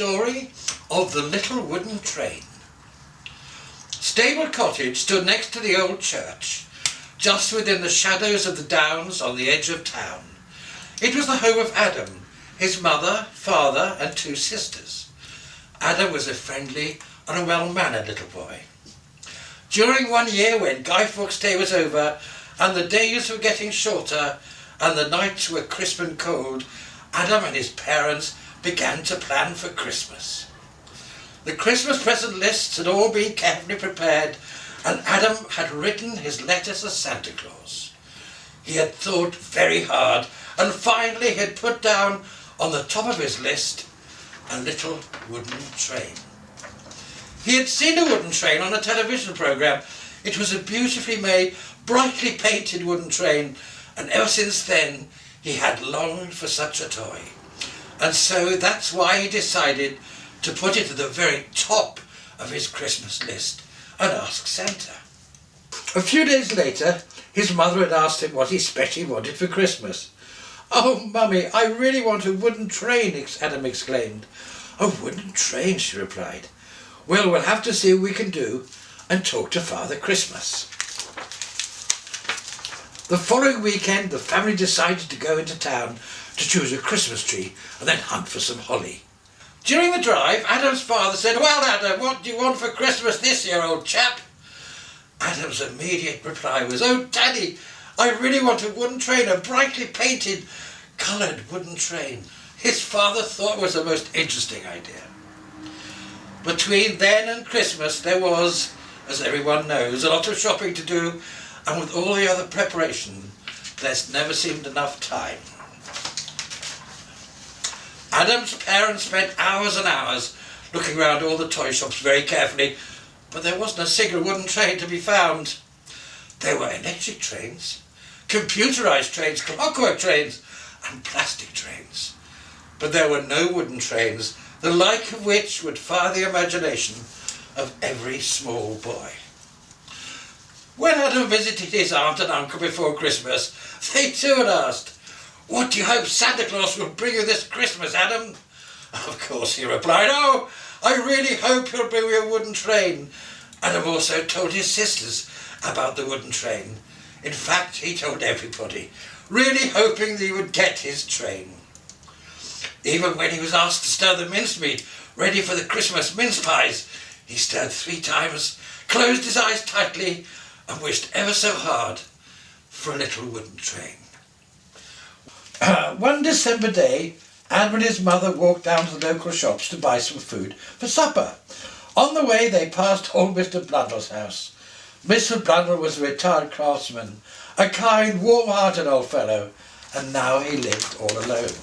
story of the little wooden train. Stable Cottage stood next to the old church, just within the shadows of the downs on the edge of town. It was the home of Adam, his mother, father and 2 sisters. Adam was a friendly and a well-mannered little boy. During one year when Guy Fawkes Day was over and the days were getting shorter and the nights were crisp and cold, Adam and his parents began to plan for Christmas. The Christmas present lists had all been carefully prepared and Adam had written his letters to Santa Claus. He had thought very hard and finally had put down on the top of his list a little wooden train. He had seen a wooden train on a television programme. It was a beautifully made, brightly painted wooden train, and ever since then he had longed for such a toy. And so that's why he decided to put it at the very top of his Christmas list and ask Santa. A few days later, his mother had asked him what he especially wanted for Christmas. "Oh, Mummy, I really want a wooden train," Adam exclaimed. "A wooden train," she replied. "Well, we'll have to see what we can do and talk to Father Christmas." The following weekend, the family decided to go into town to choose a Christmas tree and then hunt for some holly. During the drive, Adam's father said, "Well, Adam, what do you want for Christmas this year, old chap?" Adam's immediate reply was, "Oh, Daddy, I really want a wooden train, a brightly painted, coloured wooden train." His father thought it was the most interesting idea. Between then and Christmas there was, as everyone knows, a lot of shopping to do, and with all the other preparation, there's never seemed enough time. Adam's parents spent hours and hours looking around all the toy shops very carefully, but there wasn't a single wooden train to be found. There were electric trains, computerised trains, clockwork trains, and plastic trains. But there were no wooden trains, the like of which would fire the imagination of every small boy. When Adam visited his aunt and uncle before Christmas, they too had asked, "What do you hope Santa Claus will bring you this Christmas, Adam?" Of course he replied, "Oh, I really hope he'll bring me a wooden train." Adam also told his sisters about the wooden train. In fact, he told everybody, really hoping that he would get his train. Even when he was asked to stir the mincemeat ready for the Christmas mince pies, he stirred 3 times, closed his eyes tightly, and wished ever so hard for a little wooden train. One December day, Adam and his mother walked down to the local shops to buy some food for supper. On the way, they passed old Mr. Blundell's house. Mr. Blundell was a retired craftsman, a kind, warm-hearted old fellow, and now he lived all alone.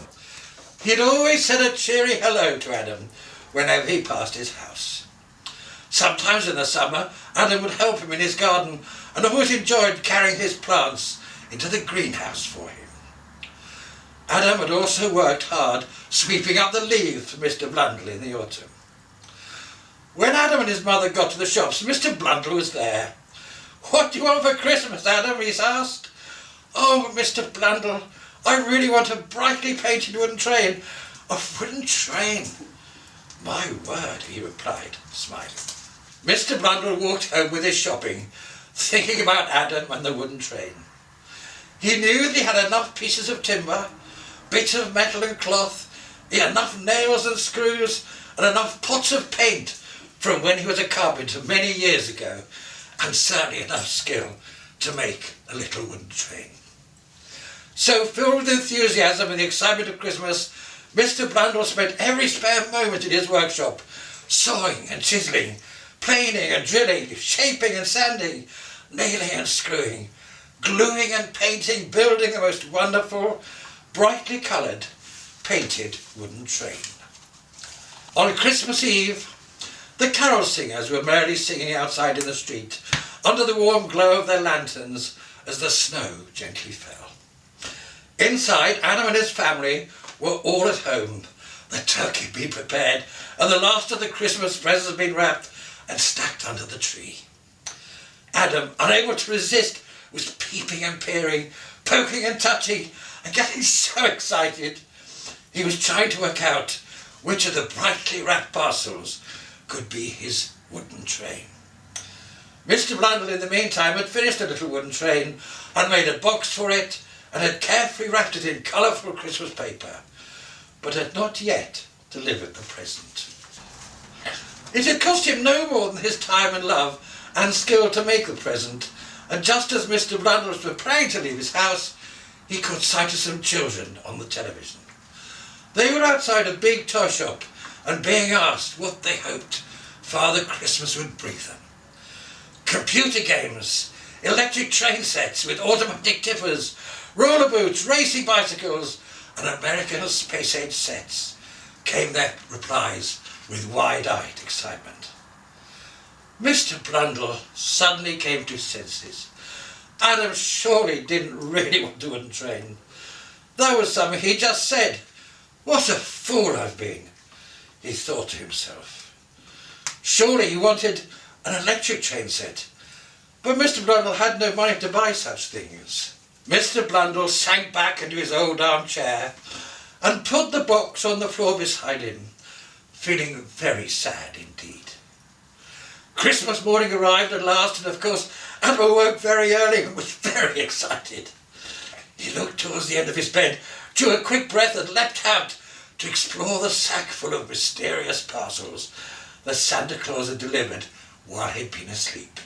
He had always said a cheery hello to Adam whenever he passed his house. Sometimes in the summer, Adam would help him in his garden and always enjoyed carrying his plants into the greenhouse for him. Adam had also worked hard sweeping up the leaves for Mr. Blundell in the autumn. When Adam and his mother got to the shops, Mr. Blundell was there. "What do you want for Christmas, Adam?" he asked. "Oh, Mr. Blundell, I really want a brightly painted wooden train." "A wooden train? My word," he replied, smiling. Mr. Blundell walked home with his shopping, thinking about Adam and the wooden train. He knew that he had enough pieces of timber, bits of metal and cloth, he had enough nails and screws, and enough pots of paint from when he was a carpenter many years ago, and certainly enough skill to make a little wooden train. So, filled with enthusiasm and the excitement of Christmas, Mr. Blundell spent every spare moment in his workshop, sawing and chiselling, planing and drilling, shaping and sanding, nailing and screwing, gluing and painting, building the most wonderful, brightly coloured, painted wooden train. On Christmas Eve, the carol singers were merrily singing outside in the street, under the warm glow of their lanterns as the snow gently fell. Inside, Adam and his family were all at home. The turkey had been prepared, and the last of the Christmas presents had been wrapped and stacked under the tree. Adam, unable to resist, was peeping and peering, poking and touching, and getting so excited. He was trying to work out which of the brightly wrapped parcels could be his wooden train. Mr. Blundell in the meantime had finished a little wooden train and made a box for it and had carefully wrapped it in colourful Christmas paper, but had not yet delivered the present. It had cost him no more than his time and love and skill to make the present, and just as Mr. Blundell was preparing to leave his house, he caught sight of some children on the television. They were outside a big toy shop and being asked what they hoped Father Christmas would bring them. Computer games, electric train sets with automatic tippers, roller boots, racing bicycles and American space-age sets, came their replies with wide-eyed excitement. Mr. Blundell suddenly came to his senses. Adam surely didn't really want a wooden train. That was something he just said. What a fool I've been, he thought to himself. Surely he wanted an electric train set, but Mr. Blundell had no money to buy such things. Mr. Blundell sank back into his old armchair and put the box on the floor beside him, feeling very sad indeed. Christmas morning arrived at last, and of course Adam awoke very early and was very excited. He looked towards the end of his bed, drew a quick breath and leapt out to explore the sack full of mysterious parcels that Santa Claus had delivered while he'd been asleep.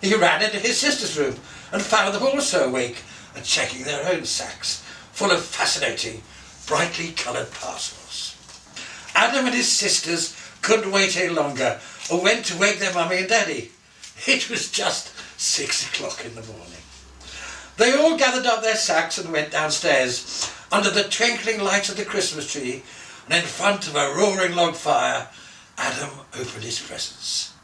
He ran into his sister's room and found them also awake and checking their own sacks, full of fascinating, brightly coloured parcels. Adam and his sisters couldn't wait any longer and went to wake their mummy and daddy. It was just 6 o'clock in the morning. They all gathered up their sacks and went downstairs under the twinkling lights of the Christmas tree, and in front of a roaring log fire, Adam opened his presents.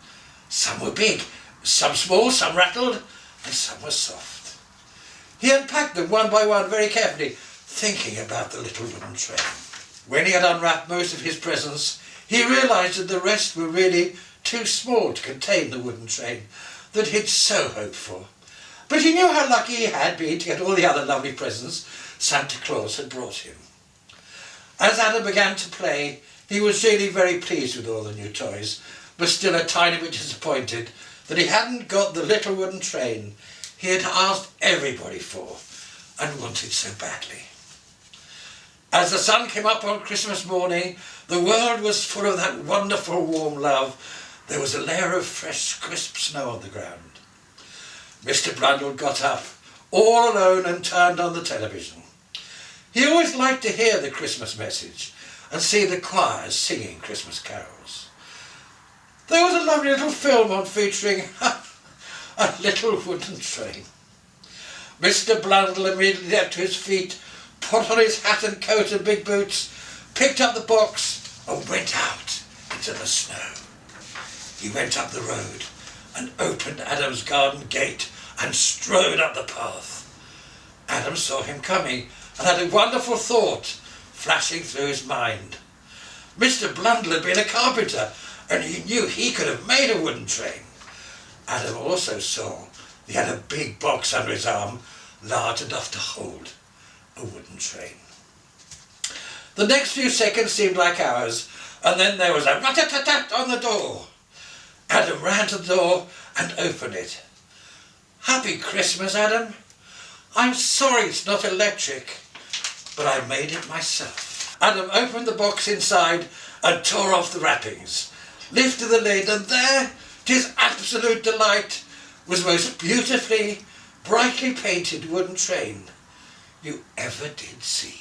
Some were big, some small, some rattled, and some were soft. He unpacked them one by one very carefully, thinking about the little wooden train. When he had unwrapped most of his presents, he realised that the rest were really too small to contain the wooden train that he'd so hoped for. But he knew how lucky he had been to get all the other lovely presents Santa Claus had brought him. As Adam began to play, he was really very pleased with all the new toys, but still a tiny bit disappointed that he hadn't got the little wooden train he had asked everybody for and wanted so badly. As the sun came up on Christmas morning, the world was full of that wonderful warm love. There was a layer of fresh, crisp snow on the ground. Mr. Blundell got up, all alone, and turned on the television. He always liked to hear the Christmas message and see the choirs singing Christmas carols. There was a lovely little film on featuring a little wooden train. Mr. Blundell immediately leapt to his feet, put on his hat and coat and big boots, picked up the box and went out into the snow. He went up the road and opened Adam's garden gate and strode up the path. Adam saw him coming and had a wonderful thought flashing through his mind. Mr. Blundell had been a carpenter and he knew he could have made a wooden train. Adam also saw he had a big box under his arm, large enough to hold a wooden train. The next few seconds seemed like hours, and then there was a rat-tat-tat on the door. Adam ran to the door and opened it. Happy Christmas, Adam. I'm sorry it's not electric, but I made it myself. Adam opened the box inside and tore off the wrappings, lifted the lid, and there, to his absolute delight, was the most beautifully, brightly painted wooden train you ever did see.